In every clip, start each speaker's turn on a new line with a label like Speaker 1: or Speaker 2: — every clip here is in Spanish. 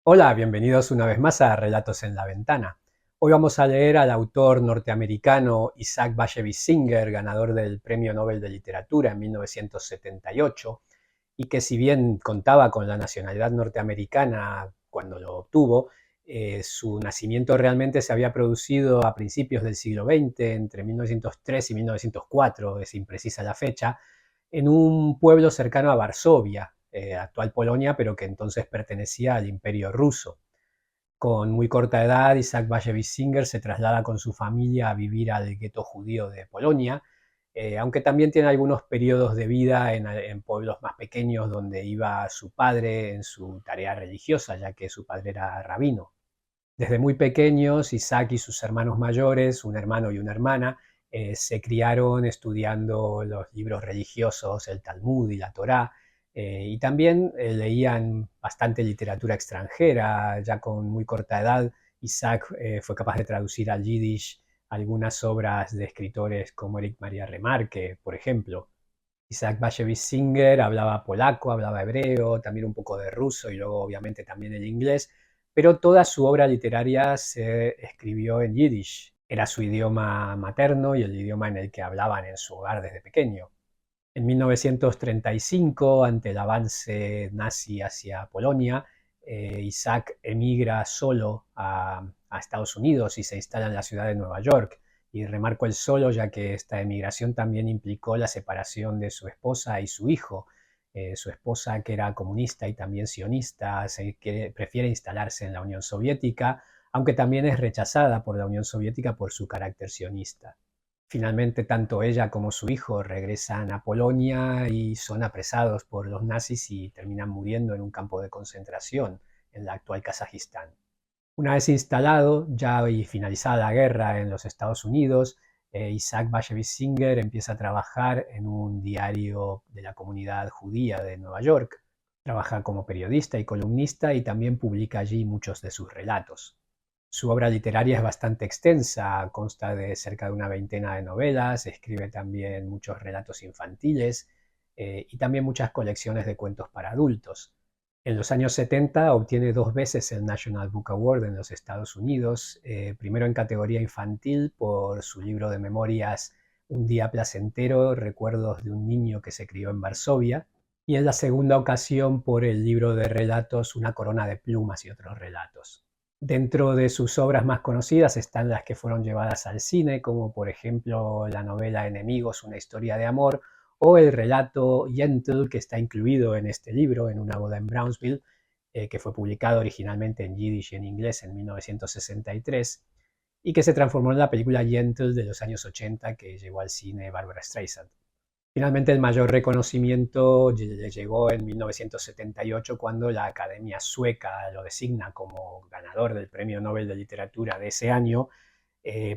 Speaker 1: Hola, bienvenidos una vez más a Relatos en la Ventana. Hoy vamos a leer al autor norteamericano Isaac Bashevis Singer, ganador del Premio Nobel de Literatura en 1978, y que si bien contaba con la nacionalidad norteamericana cuando lo obtuvo, su nacimiento realmente se había producido a principios del siglo XX, entre 1903 y 1904, es imprecisa la fecha, en un pueblo cercano a Varsovia, actual Polonia, pero que entonces pertenecía al Imperio Ruso. Con muy corta edad, Isaac Bashevis Singer se traslada con su familia a vivir al gueto judío de Polonia, aunque también tiene algunos periodos de vida en pueblos más pequeños donde iba su padre en su tarea religiosa, ya que su padre era rabino. Desde muy pequeños, Isaac y sus hermanos mayores, un hermano y una hermana, se criaron estudiando los libros religiosos, el Talmud y la Torá, y también leían bastante literatura extranjera. Ya con muy corta edad, Isaac fue capaz de traducir al yiddish algunas obras de escritores como Erich Maria Remarque, por ejemplo. Isaac Bashevis Singer hablaba polaco, hablaba hebreo, también un poco de ruso y luego obviamente también el inglés, pero toda su obra literaria se escribió en yiddish. Era su idioma materno y el idioma en el que hablaban en su hogar desde pequeño. En 1935, ante el avance nazi hacia Polonia, Isaac emigra solo a Estados Unidos y se instala en la ciudad de Nueva York. Y remarco el solo ya que esta emigración también implicó la separación de su esposa y su hijo. Su esposa, que era comunista y también sionista, prefiere instalarse en la Unión Soviética, aunque también es rechazada por la Unión Soviética por su carácter sionista. Finalmente, tanto ella como su hijo regresan a Polonia y son apresados por los nazis y terminan muriendo en un campo de concentración en la actual Kazajistán. Una vez instalado, ya y finalizada la guerra en los Estados Unidos, Isaac Bashevis Singer empieza a trabajar en un diario de la comunidad judía de Nueva York. Trabaja como periodista y columnista y también publica allí muchos de sus relatos. Su obra literaria es bastante extensa, consta de cerca de una veintena de novelas, escribe también muchos relatos infantiles y también muchas colecciones de cuentos para adultos. En los años 70 obtiene dos veces el National Book Award en los Estados Unidos, primero en categoría infantil por su libro de memorias Un día placentero, recuerdos de un niño que se crió en Varsovia, y en la segunda ocasión por el libro de relatos Una corona de plumas y otros relatos. Dentro de sus obras más conocidas están las que fueron llevadas al cine, como por ejemplo la novela Enemigos, una historia de amor, o el relato Yentl, que está incluido en este libro, En una boda en Brownsville, que fue publicado originalmente en yiddish y en inglés en 1963, y que se transformó en la película Yentl de los años 80 que llevó al cine Barbara Streisand. Finalmente, el mayor reconocimiento le llegó en 1978 cuando la Academia Sueca lo designa como ganador del Premio Nobel de Literatura de ese año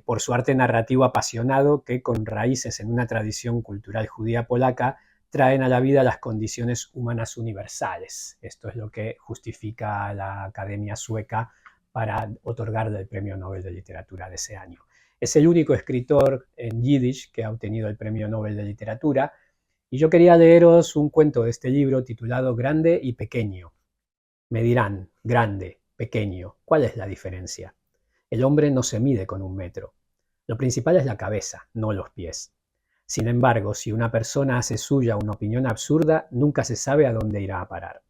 Speaker 1: por su arte narrativo apasionado que, con raíces en una tradición cultural judía polaca, traen a la vida las condiciones humanas universales. Esto es lo que justifica la Academia Sueca para otorgarle el Premio Nobel de Literatura de ese año. Es el único escritor en yiddish que ha obtenido el Premio Nobel de Literatura, y yo quería leeros un cuento de este libro titulado Grande y Pequeño. Me dirán, grande, pequeño, ¿cuál es la diferencia? El hombre no se mide con un metro. Lo principal es la cabeza, no los pies. Sin embargo, si una persona hace suya una opinión absurda, nunca se sabe a dónde irá a parar.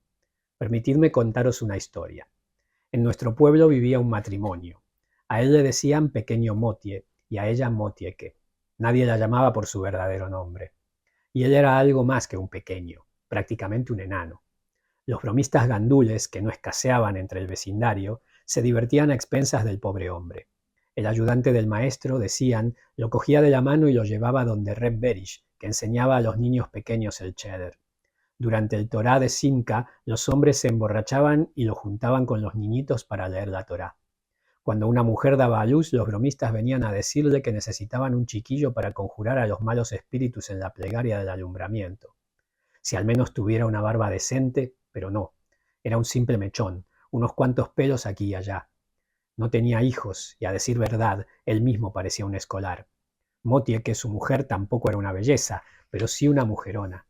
Speaker 1: Permitidme contaros una historia. En nuestro pueblo vivía un matrimonio. A él le decían Pequeño Motie y a ella Motieke. Nadie la llamaba por su verdadero nombre. Y él era algo más que un pequeño, prácticamente un enano. Los bromistas gandules, que no escaseaban entre el vecindario, se divertían a expensas del pobre hombre. El ayudante del maestro, decían, lo cogía de la mano y lo llevaba donde Reb Berish, que enseñaba a los niños pequeños el cheder. Durante el Torá de Simca, los hombres se emborrachaban y lo juntaban con los niñitos para leer la Torá. Cuando una mujer daba a luz, los bromistas venían a decirle que necesitaban un chiquillo para conjurar a los malos espíritus en la plegaria del alumbramiento. Si al menos tuviera una barba decente, pero no. Era un simple mechón, unos cuantos pelos aquí y allá. No tenía hijos, y a decir verdad, él mismo parecía un escolar. Motie, que su mujer tampoco era una belleza, pero sí una mujerona.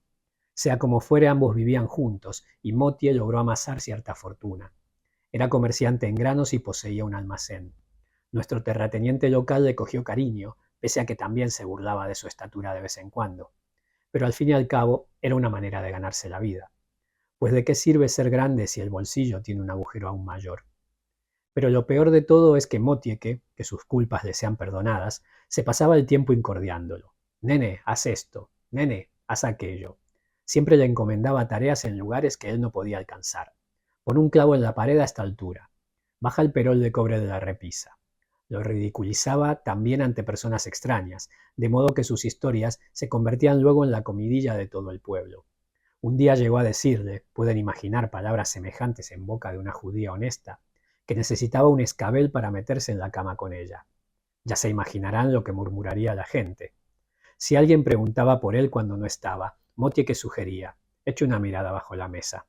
Speaker 1: Sea como fuere, ambos vivían juntos, y Motie logró amasar cierta fortuna. Era comerciante en granos y poseía un almacén. Nuestro terrateniente local le cogió cariño, pese a que también se burlaba de su estatura de vez en cuando. Pero al fin y al cabo era una manera de ganarse la vida. Pues ¿de qué sirve ser grande si el bolsillo tiene un agujero aún mayor? Pero lo peor de todo es que Motieke, que sus culpas le sean perdonadas, se pasaba el tiempo incordiándolo. Nene, haz esto. Nene, haz aquello. Siempre le encomendaba tareas en lugares que él no podía alcanzar. Pon un clavo en la pared a esta altura. Baja el perol de cobre de la repisa. Lo ridiculizaba también ante personas extrañas, de modo que sus historias se convertían luego en la comidilla de todo el pueblo. Un día llegó a decirle, pueden imaginar palabras semejantes en boca de una judía honesta, que necesitaba un escabel para meterse en la cama con ella. Ya se imaginarán lo que murmuraría la gente. Si alguien preguntaba por él cuando no estaba, Motieke sugería, eche una mirada bajo la mesa.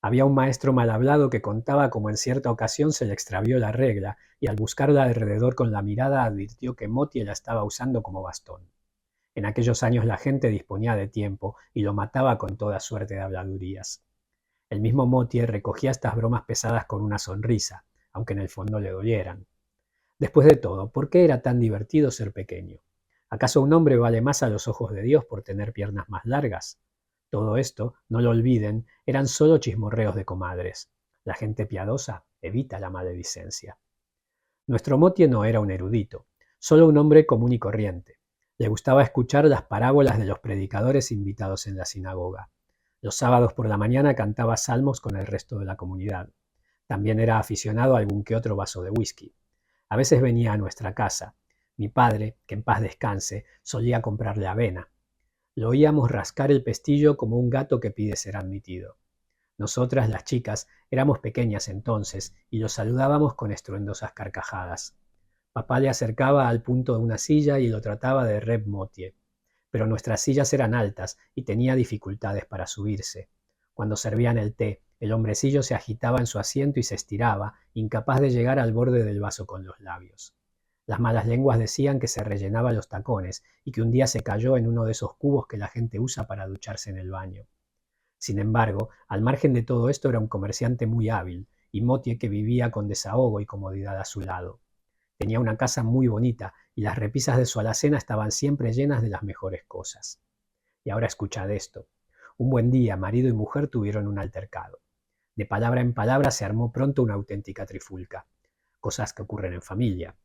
Speaker 1: Había un maestro mal hablado que contaba cómo en cierta ocasión se le extravió la regla y al buscarla alrededor con la mirada advirtió que Motie la estaba usando como bastón. En aquellos años la gente disponía de tiempo y lo mataba con toda suerte de habladurías. El mismo Motie recogía estas bromas pesadas con una sonrisa, aunque en el fondo le dolieran. Después de todo, ¿por qué era tan divertido ser pequeño? ¿Acaso un hombre vale más a los ojos de Dios por tener piernas más largas? Todo esto, no lo olviden, eran solo chismorreos de comadres. La gente piadosa evita la maledicencia. Nuestro Motie no era un erudito, solo un hombre común y corriente. Le gustaba escuchar las parábolas de los predicadores invitados en la sinagoga. Los sábados por la mañana cantaba salmos con el resto de la comunidad. También era aficionado a algún que otro vaso de whisky. A veces venía a nuestra casa. Mi padre, que en paz descanse, solía comprarle avena. Lo oíamos rascar el pestillo como un gato que pide ser admitido. Nosotras, las chicas, éramos pequeñas entonces y lo saludábamos con estruendosas carcajadas. Papá le acercaba al punto de una silla y lo trataba de Reb Motie. Pero nuestras sillas eran altas y tenía dificultades para subirse. Cuando servían el té, el hombrecillo se agitaba en su asiento y se estiraba, incapaz de llegar al borde del vaso con los labios. Las malas lenguas decían que se rellenaba los tacones y que un día se cayó en uno de esos cubos que la gente usa para ducharse en el baño. Sin embargo, al margen de todo esto era un comerciante muy hábil, y Motie que vivía con desahogo y comodidad a su lado. Tenía una casa muy bonita y las repisas de su alacena estaban siempre llenas de las mejores cosas. Y ahora escuchad esto. Un buen día, marido y mujer tuvieron un altercado. De palabra en palabra se armó pronto una auténtica trifulca. Cosas que ocurren en familia.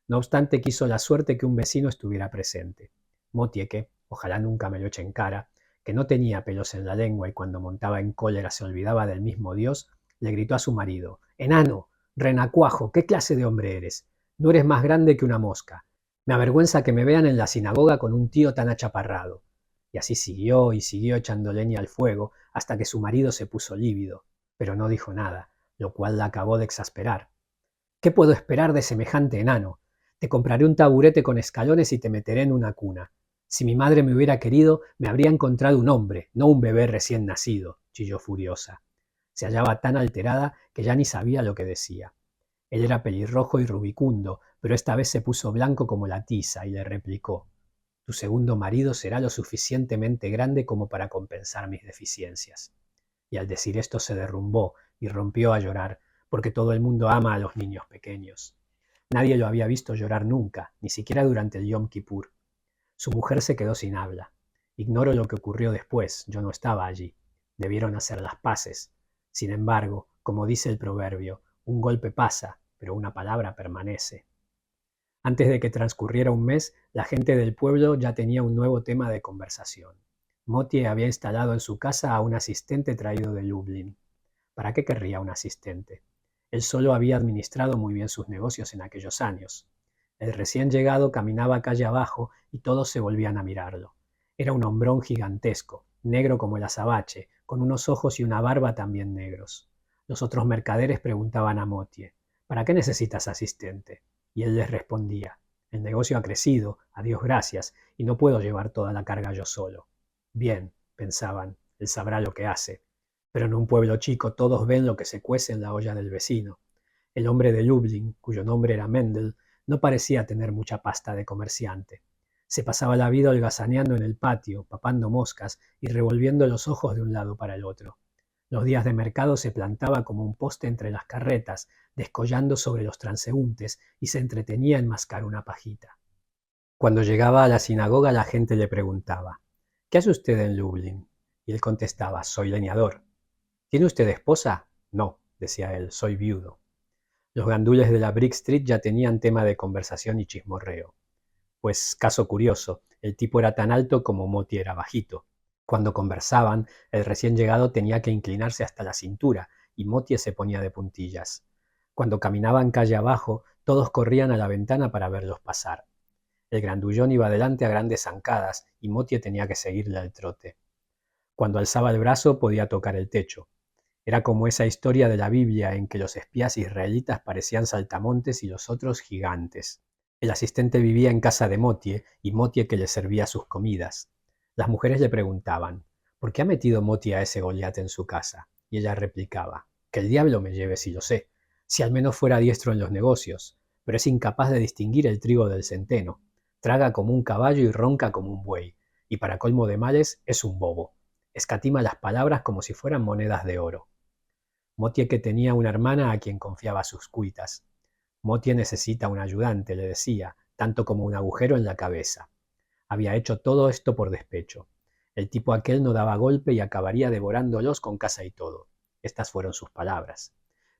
Speaker 1: No obstante, quiso la suerte que un vecino estuviera presente. Motie que, ojalá nunca me lo eche en cara, que no tenía pelos en la lengua y cuando montaba en cólera se olvidaba del mismo Dios, le gritó a su marido, «Enano, renacuajo, ¿qué clase de hombre eres? No eres más grande que una mosca. Me avergüenza que me vean en la sinagoga con un tío tan achaparrado». Y así siguió y siguió echando leña al fuego hasta que su marido se puso lívido, pero no dijo nada, lo cual la acabó de exasperar. «¿Qué puedo esperar de semejante enano? Te compraré un taburete con escalones y te meteré en una cuna. Si mi madre me hubiera querido, me habría encontrado un hombre, no un bebé recién nacido», chilló furiosa. Se hallaba tan alterada que ya ni sabía lo que decía. Él era pelirrojo y rubicundo, pero esta vez se puso blanco como la tiza y le replicó, «Tu segundo marido será lo suficientemente grande como para compensar mis deficiencias». Y al decir esto se derrumbó y rompió a llorar, porque todo el mundo ama a los niños pequeños. Nadie lo había visto llorar nunca, ni siquiera durante el Yom Kippur. Su mujer se quedó sin habla. Ignoro lo que ocurrió después, yo no estaba allí. Debieron hacer las paces. Sin embargo, como dice el proverbio, un golpe pasa, pero una palabra permanece. Antes de que transcurriera un mes, la gente del pueblo ya tenía un nuevo tema de conversación. Motie había instalado en su casa a un asistente traído de Lublin. ¿Para qué querría un asistente? Él solo había administrado muy bien sus negocios en aquellos años. El recién llegado caminaba calle abajo y todos se volvían a mirarlo. Era un hombrón gigantesco, negro como el azabache, con unos ojos y una barba también negros. Los otros mercaderes preguntaban a Motie, ¿para qué necesitas asistente? Y él les respondía, el negocio ha crecido, a Dios gracias, y no puedo llevar toda la carga yo solo. Bien, pensaban, él sabrá lo que hace. Pero en un pueblo chico todos ven lo que se cuece en la olla del vecino. El hombre de Lublin, cuyo nombre era Mendel, no parecía tener mucha pasta de comerciante. Se pasaba la vida holgazaneando en el patio, papando moscas y revolviendo los ojos de un lado para el otro. Los días de mercado se plantaba como un poste entre las carretas, descollando sobre los transeúntes y se entretenía en mascar una pajita. Cuando llegaba a la sinagoga la gente le preguntaba: ¿qué hace usted en Lublin? Y él contestaba: soy leñador. ¿Tiene usted esposa? No, decía él, soy viudo. Los gandules de la Brick Street ya tenían tema de conversación y chismorreo. Pues, caso curioso, el tipo era tan alto como Moti era bajito. Cuando conversaban, el recién llegado tenía que inclinarse hasta la cintura y Moti se ponía de puntillas. Cuando caminaban calle abajo, todos corrían a la ventana para verlos pasar. El grandullón iba adelante a grandes zancadas y Moti tenía que seguirle al trote. Cuando alzaba el brazo podía tocar el techo. Era como esa historia de la Biblia en que los espías israelitas parecían saltamontes y los otros gigantes. El asistente vivía en casa de Motie y Motie que le servía sus comidas. Las mujeres le preguntaban: ¿por qué ha metido Motie a ese Goliat en su casa? Y ella replicaba: que el diablo me lleve si lo sé, si al menos fuera diestro en los negocios, pero es incapaz de distinguir el trigo del centeno. Traga como un caballo y ronca como un buey, y para colmo de males es un bobo. Escatima las palabras como si fueran monedas de oro. Motie que tenía una hermana a quien confiaba sus cuitas. Motie necesita un ayudante, le decía, tanto como un agujero en la cabeza. Había hecho todo esto por despecho. El tipo aquel no daba golpe y acabaría devorándolos con casa y todo. Estas fueron sus palabras.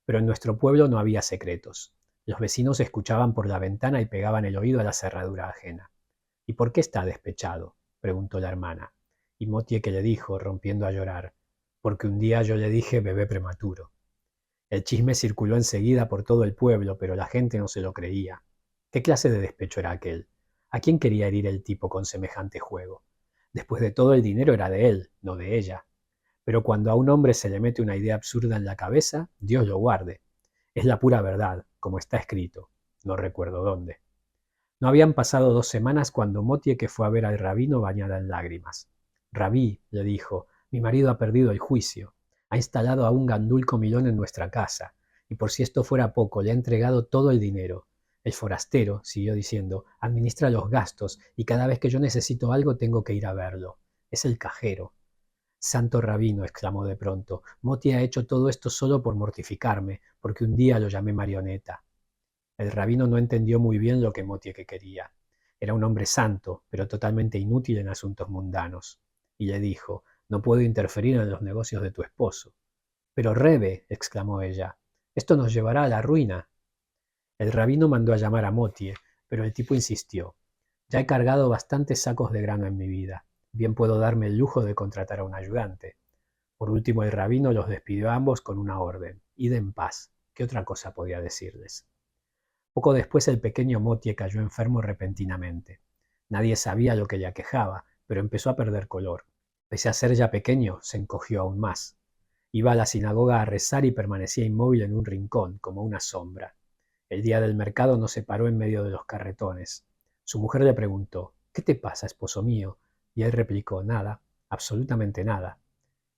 Speaker 1: Pero en nuestro pueblo no había secretos. Los vecinos escuchaban por la ventana y pegaban el oído a la cerradura ajena. ¿Y por qué está despechado?, preguntó la hermana. Y Motie que le dijo, rompiendo a llorar: porque un día yo le dije bebé prematuro. El chisme circuló enseguida por todo el pueblo, pero la gente no se lo creía. ¿Qué clase de despecho era aquel? ¿A quién quería herir el tipo con semejante juego? Después de todo, el dinero era de él, no de ella. Pero cuando a un hombre se le mete una idea absurda en la cabeza, Dios lo guarde. Es la pura verdad, como está escrito. No recuerdo dónde. No habían pasado 2 semanas cuando Motie que fue a ver al rabino bañada en lágrimas. Rabí, le dijo, mi marido ha perdido el juicio. Ha instalado a un gandul comilón en nuestra casa, y por si esto fuera poco, le ha entregado todo el dinero. El forastero, siguió diciendo, administra los gastos, y cada vez que yo necesito algo tengo que ir a verlo. Es el cajero. Santo rabino, exclamó de pronto, Motie ha hecho todo esto solo por mortificarme, porque un día lo llamé marioneta. El rabino no entendió muy bien lo que Motie quería. Era un hombre santo, pero totalmente inútil en asuntos mundanos. Y le dijo: no puedo interferir en los negocios de tu esposo. Pero Rebe, exclamó ella, esto nos llevará a la ruina. El rabino mandó a llamar a Motie, pero el tipo insistió: ya he cargado bastantes sacos de grano en mi vida. Bien puedo darme el lujo de contratar a un ayudante. Por último, el rabino los despidió a ambos con una orden: id en paz. ¿Qué otra cosa podía decirles? Poco después el pequeño Motie cayó enfermo repentinamente. Nadie sabía lo que le aquejaba, pero empezó a perder color. Pese a ser ya pequeño, se encogió aún más. Iba a la sinagoga a rezar y permanecía inmóvil en un rincón, como una sombra. El día del mercado no se paró en medio de los carretones. Su mujer le preguntó: ¿qué te pasa, esposo mío? Y él replicó: nada, absolutamente nada.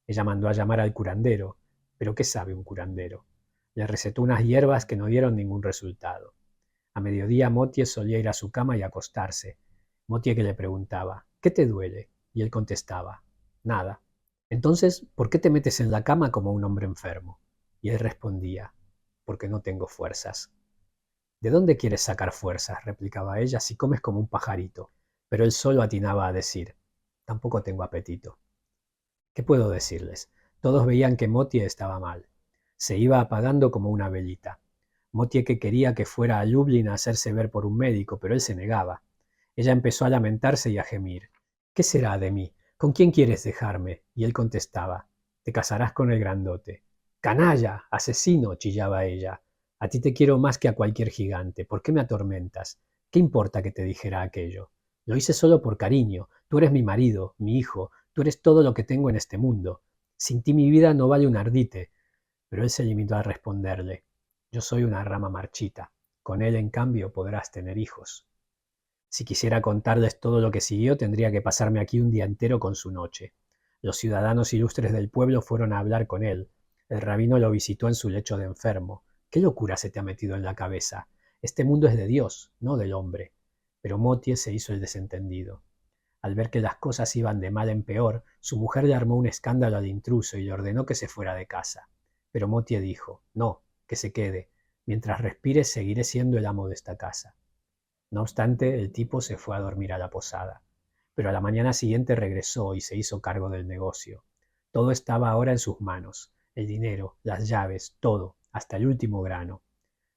Speaker 1: Ella mandó a llamar al curandero, pero ¿qué sabe un curandero? Le recetó unas hierbas que no dieron ningún resultado. A mediodía Motie solía ir a su cama y acostarse. Motie que le preguntaba: ¿qué te duele? Y él contestaba: nada. Entonces, ¿por qué te metes en la cama como un hombre enfermo? Y él respondía: porque no tengo fuerzas. ¿De dónde quieres sacar fuerzas?, replicaba ella, si comes como un pajarito. Pero él solo atinaba a decir: tampoco tengo apetito. ¿Qué puedo decirles? Todos veían que Motie estaba mal. Se iba apagando como una velita. Motie que quería que fuera a Lublin a hacerse ver por un médico, pero él se negaba. Ella empezó a lamentarse y a gemir. ¿Qué será de mí? ¿Con quién quieres dejarme? Y él contestaba: te casarás con el grandote. ¡Canalla! ¡Asesino!, chillaba ella. A ti te quiero más que a cualquier gigante. ¿Por qué me atormentas? ¿Qué importa que te dijera aquello? Lo hice solo por cariño. Tú eres mi marido, mi hijo. Tú eres todo lo que tengo en este mundo. Sin ti mi vida no vale un ardite. Pero él se limitó a responderle: yo soy una rama marchita. Con él, en cambio, podrás tener hijos. Si quisiera contarles todo lo que siguió, tendría que pasarme aquí un día entero con su noche. Los ciudadanos ilustres del pueblo fueron a hablar con él. El rabino lo visitó en su lecho de enfermo. ¿Qué locura se te ha metido en la cabeza? Este mundo es de Dios, no del hombre. Pero Motie se hizo el desentendido. Al ver que las cosas iban de mal en peor, su mujer le armó un escándalo al intruso y le ordenó que se fuera de casa. Pero Motie dijo, no, que se quede. Mientras respire seguiré siendo el amo de esta casa. No obstante, el tipo se fue a dormir a la posada. Pero a la mañana siguiente regresó y se hizo cargo del negocio. Todo estaba ahora en sus manos, el dinero, las llaves, todo, hasta el último grano.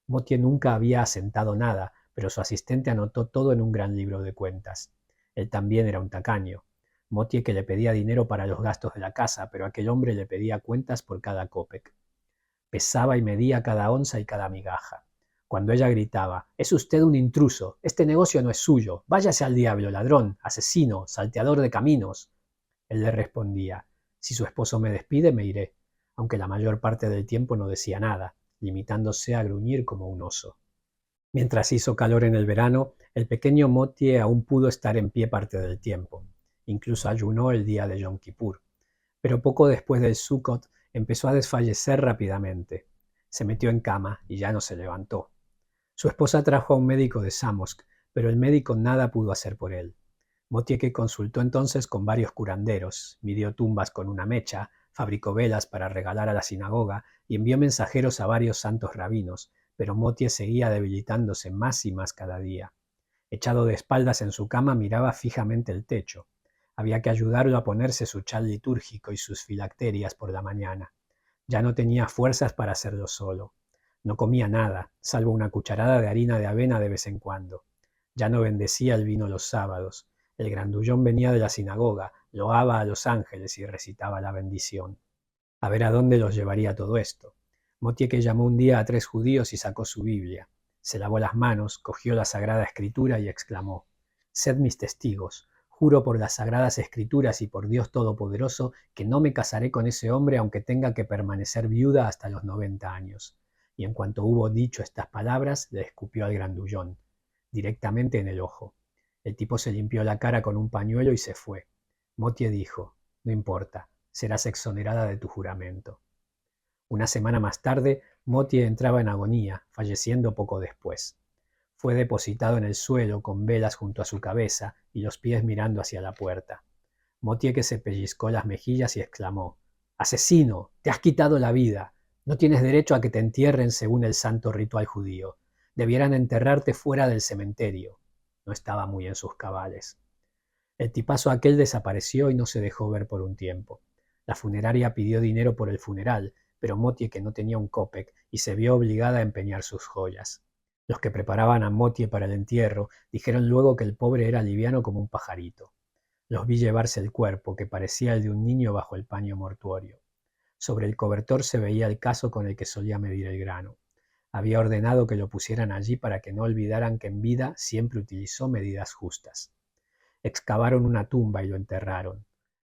Speaker 1: Motie nunca había asentado nada, pero su asistente anotó todo en un gran libro de cuentas. Él también era un tacaño. Motie que le pedía dinero para los gastos de la casa, pero aquel hombre le pedía cuentas por cada copec. Pesaba y medía cada onza y cada migaja. Cuando ella gritaba, «Es usted un intruso, este negocio no es suyo, váyase al diablo, ladrón, asesino, salteador de caminos», él le respondía, «Si su esposo me despide, me iré», aunque la mayor parte del tiempo no decía nada, limitándose a gruñir como un oso. Mientras hizo calor en el verano, el pequeño Motie aún pudo estar en pie parte del tiempo. Incluso ayunó el día de Yom Kippur. Pero poco después del Sukkot empezó a desfallecer rápidamente. Se metió en cama y ya no se levantó. Su esposa trajo a un médico de Samosk, pero el médico nada pudo hacer por él. Motieke consultó entonces con varios curanderos, midió tumbas con una mecha, fabricó velas para regalar a la sinagoga y envió mensajeros a varios santos rabinos, pero Motie seguía debilitándose más y más cada día. Echado de espaldas en su cama miraba fijamente el techo. Había que ayudarlo a ponerse su chal litúrgico y sus filacterias por la mañana. Ya no tenía fuerzas para hacerlo solo. No comía nada, salvo una cucharada de harina de avena de vez en cuando. Ya no bendecía el vino los sábados. El grandullón venía de la sinagoga, loaba a los ángeles y recitaba la bendición. A ver a dónde los llevaría todo esto. Motieke llamó un día a 3 judíos y sacó su Biblia. Se lavó las manos, cogió la Sagrada Escritura y exclamó, «Sed mis testigos, juro por las Sagradas Escrituras y por Dios Todopoderoso que no me casaré con ese hombre aunque tenga que permanecer viuda hasta los 90 años». Y en cuanto hubo dicho estas palabras, le escupió al grandullón, directamente en el ojo. El tipo se limpió la cara con un pañuelo y se fue. Motie dijo, «No importa, serás exonerada de tu juramento». Una semana más tarde, Motie entraba en agonía, falleciendo poco después. Fue depositado en el suelo con velas junto a su cabeza y los pies mirando hacia la puerta. Motieke se pellizcó las mejillas y exclamó, «¡Asesino! ¡Te has quitado la vida! No tienes derecho a que te entierren según el santo ritual judío. Debieran enterrarte fuera del cementerio». No estaba muy en sus cabales. El tipazo aquel desapareció y no se dejó ver por un tiempo. La funeraria pidió dinero por el funeral, pero Motie que no tenía un copec y se vio obligada a empeñar sus joyas. Los que preparaban a Motie para el entierro dijeron luego que el pobre era liviano como un pajarito. Los vi llevarse el cuerpo, que parecía el de un niño bajo el paño mortuorio. Sobre el cobertor se veía el caso con el que solía medir el grano. Había ordenado que lo pusieran allí para que no olvidaran que en vida siempre utilizó medidas justas. Excavaron una tumba y lo enterraron.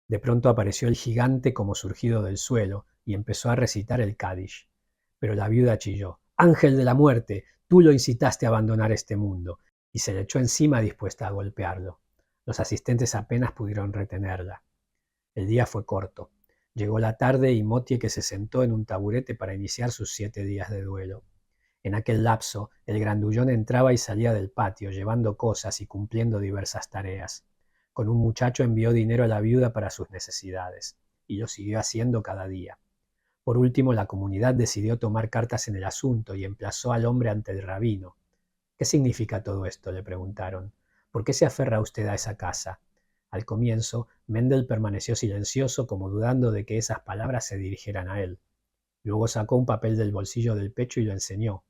Speaker 1: De pronto apareció el gigante como surgido del suelo y empezó a recitar el Kadish. Pero la viuda chilló, «Ángel de la muerte, tú lo incitaste a abandonar este mundo», y se le echó encima dispuesta a golpearlo. Los asistentes apenas pudieron retenerla. El día fue corto. Llegó la tarde y Motie que se sentó en un taburete para iniciar sus 7 días de duelo. En aquel lapso, el grandullón entraba y salía del patio, llevando cosas y cumpliendo diversas tareas. Con un muchacho envió dinero a la viuda para sus necesidades, y lo siguió haciendo cada día. Por último, la comunidad decidió tomar cartas en el asunto y emplazó al hombre ante el rabino. «¿Qué significa todo esto?», le preguntaron. «¿Por qué se aferra usted a esa casa?». Al comienzo, Mendel permaneció silencioso como dudando de que esas palabras se dirigieran a él. Luego sacó un papel del bolsillo del pecho y lo enseñó.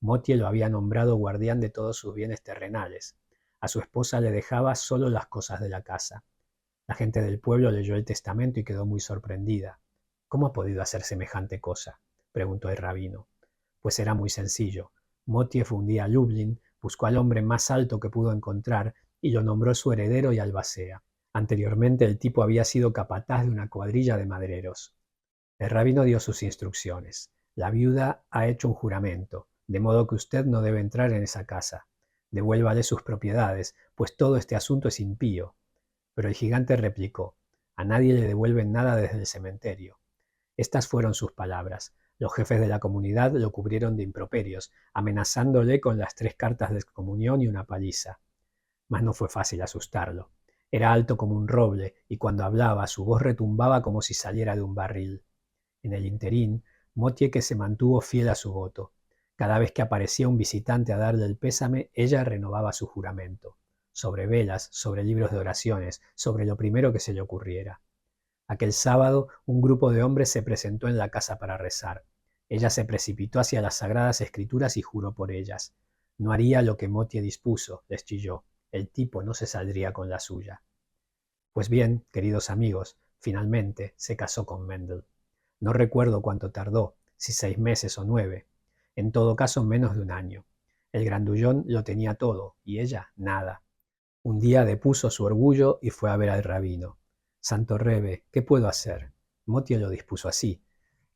Speaker 1: Motie lo había nombrado guardián de todos sus bienes terrenales. A su esposa le dejaba solo las cosas de la casa. La gente del pueblo leyó el testamento y quedó muy sorprendida. «¿Cómo ha podido hacer semejante cosa?», preguntó el rabino. Pues era muy sencillo. Motie fue un día a Lublin, buscó al hombre más alto que pudo encontrar y lo nombró su heredero y albacea. Anteriormente el tipo había sido capataz de una cuadrilla de madereros. El rabino dio sus instrucciones. «La viuda ha hecho un juramento, de modo que usted no debe entrar en esa casa. Devuélvale sus propiedades, pues todo este asunto es impío». Pero el gigante replicó, «A nadie le devuelven nada desde el cementerio». Estas fueron sus palabras. Los jefes de la comunidad lo cubrieron de improperios, amenazándole con las 3 cartas de excomunión y una paliza. Mas no fue fácil asustarlo. Era alto como un roble y cuando hablaba su voz retumbaba como si saliera de un barril. En el interín, Motieke se mantuvo fiel a su voto. Cada vez que aparecía un visitante a darle el pésame, ella renovaba su juramento. Sobre velas, sobre libros de oraciones, sobre lo primero que se le ocurriera. Aquel sábado, un grupo de hombres se presentó en la casa para rezar. Ella se precipitó hacia las sagradas escrituras y juró por ellas. No haría lo que Motie dispuso, les chilló. El tipo no se saldría con la suya. Pues bien, queridos amigos, finalmente se casó con Mendel. No recuerdo cuánto tardó, si 6 meses o 9. En todo caso, menos de un año. El grandullón lo tenía todo y ella nada. Un día depuso su orgullo y fue a ver al rabino. Santo Rebe, ¿qué puedo hacer? Motio lo dispuso así.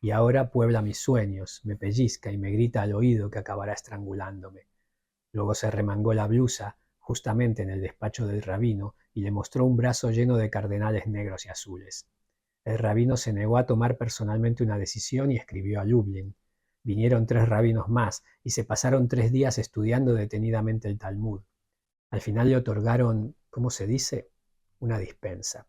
Speaker 1: Y ahora puebla mis sueños, me pellizca y me grita al oído que acabará estrangulándome. Luego se remangó la blusa, justamente en el despacho del rabino, y le mostró un brazo lleno de cardenales negros y azules. El rabino se negó a tomar personalmente una decisión y escribió a Lublin. Vinieron 3 rabinos más y se pasaron 3 días estudiando detenidamente el Talmud. Al final le otorgaron, ¿cómo se dice?, una dispensa.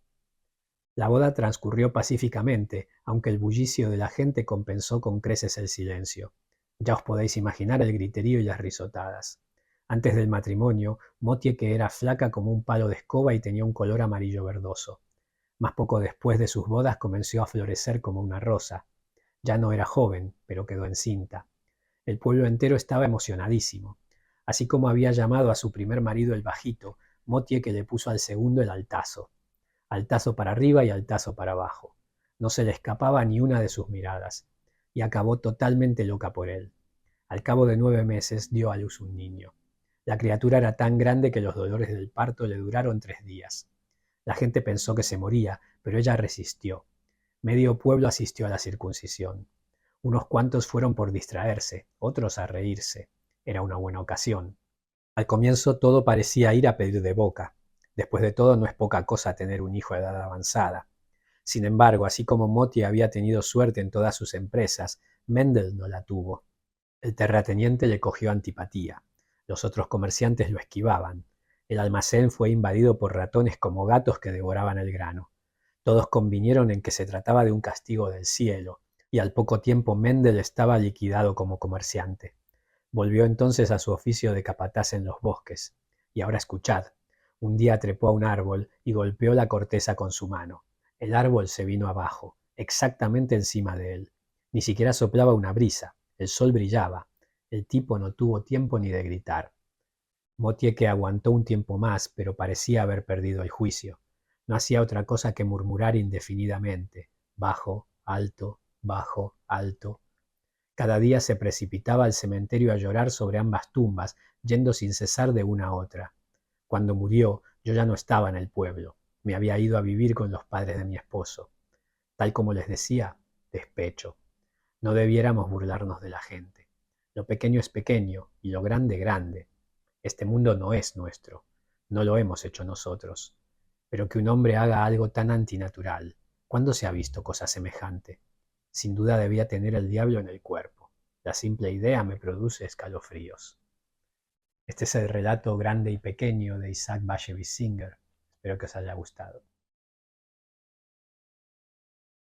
Speaker 1: La boda transcurrió pacíficamente, aunque el bullicio de la gente compensó con creces el silencio. Ya os podéis imaginar el griterío y las risotadas. Antes del matrimonio, Motieke era flaca como un palo de escoba y tenía un color amarillo verdoso. Más poco después de sus bodas comenzó a florecer como una rosa. Ya no era joven, pero quedó encinta. El pueblo entero estaba emocionadísimo. Así como había llamado a su primer marido el bajito, Motieke le puso al segundo el altazo. Altazo para arriba y altazo para abajo. No se le escapaba ni una de sus miradas. Y acabó totalmente loca por él. Al cabo de 9 meses dio a luz un niño. La criatura era tan grande que los dolores del parto le duraron 3 días. La gente pensó que se moría, pero ella resistió. Medio pueblo asistió a la circuncisión. Unos cuantos fueron por distraerse, otros a reírse. Era una buena ocasión. Al comienzo todo parecía ir a pedir de boca. Después de todo no es poca cosa tener un hijo a edad avanzada. Sin embargo, así como Moti había tenido suerte en todas sus empresas, Mendel no la tuvo. El terrateniente le cogió antipatía. Los otros comerciantes lo esquivaban. El almacén fue invadido por ratones como gatos que devoraban el grano. Todos convinieron en que se trataba de un castigo del cielo, y al poco tiempo Mendel estaba liquidado como comerciante. Volvió entonces a su oficio de capataz en los bosques. Y ahora escuchad. Un día trepó a un árbol y golpeó la corteza con su mano. El árbol se vino abajo, exactamente encima de él. Ni siquiera soplaba una brisa. El sol brillaba. El tipo no tuvo tiempo ni de gritar. Motieke aguantó un tiempo más, pero parecía haber perdido el juicio. No hacía otra cosa que murmurar indefinidamente, bajo, alto, bajo, alto. Cada día se precipitaba al cementerio a llorar sobre ambas tumbas, yendo sin cesar de una a otra. Cuando murió, yo ya no estaba en el pueblo. Me había ido a vivir con los padres de mi esposo. Tal como les decía, despecho. No debiéramos burlarnos de la gente. Lo pequeño es pequeño y lo grande grande. Este mundo no es nuestro. No lo hemos hecho nosotros. Pero que un hombre haga algo tan antinatural, ¿cuándo se ha visto cosa semejante? Sin duda debía tener el diablo en el cuerpo. La simple idea me produce escalofríos. Este es el relato grande y pequeño de Isaac Bashevis Singer. Espero que os haya gustado.